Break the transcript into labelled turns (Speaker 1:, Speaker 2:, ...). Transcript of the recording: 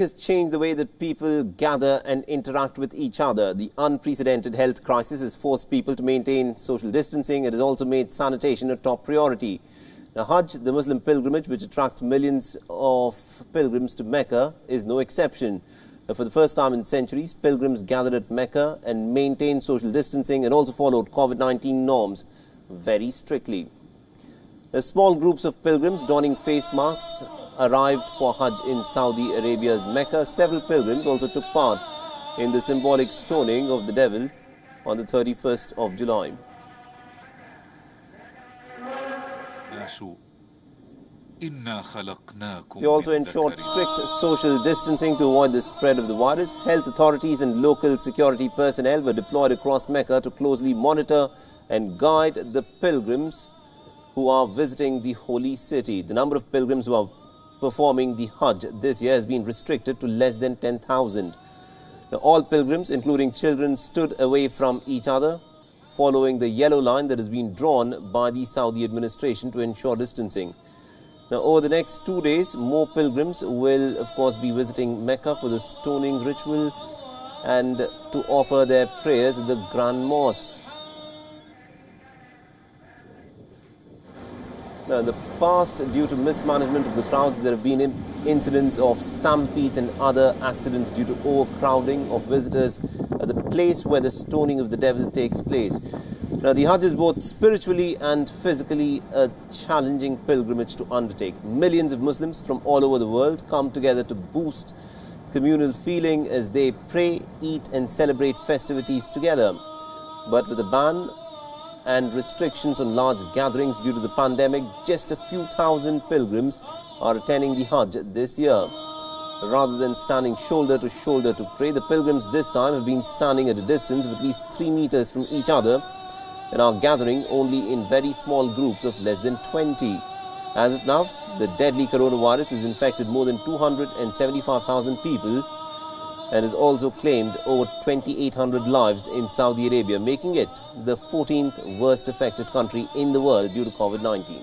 Speaker 1: Has changed the way that people gather and interact with each other. The unprecedented health crisis has forced people to maintain social distancing. It has also made sanitation a top priority. Now, Hajj, the Muslim pilgrimage, which attracts millions of pilgrims to Mecca, is no exception. Now, for the first time in centuries, pilgrims gathered at Mecca and maintained social distancing and also followed COVID-19 norms very strictly. Small groups of pilgrims donning face masks arrived for Hajj in Saudi Arabia's Mecca. Several pilgrims also took part in the symbolic stoning of the devil on the 31st of July. They also ensured strict social distancing to avoid the spread of the virus. Health authorities and local security personnel were deployed across Mecca to closely monitor and guide the pilgrims who are visiting the holy city. The number of pilgrims who are performing the Hajj this year has been restricted to less than 10,000. All pilgrims, including children, stood away from each other, following the yellow line that has been drawn by the Saudi administration to ensure distancing. Now, over the next 2 days, more pilgrims will, of course, be visiting Mecca for the stoning ritual and to offer their prayers at the Grand Mosque. Now, in the past, due to mismanagement of the crowds, there have been incidents of stampedes and other accidents due to overcrowding of visitors at the place where the stoning of the devil takes place. Now, the Hajj is both spiritually and physically a challenging pilgrimage to undertake. Millions of Muslims from all over the world come together to boost communal feeling as they pray, eat and celebrate festivities together. But with a ban and restrictions on large gatherings due to the pandemic, just a few thousand pilgrims are attending the Hajj this year. Rather than standing shoulder to shoulder to pray, the pilgrims this time have been standing at a distance of at least 3 meters from each other and are gathering only in very small groups of less than 20. As of now, the deadly coronavirus has infected more than 275,000 people and has also claimed over 2,800 lives in Saudi Arabia, making it the 14th worst affected country in the world due to COVID-19.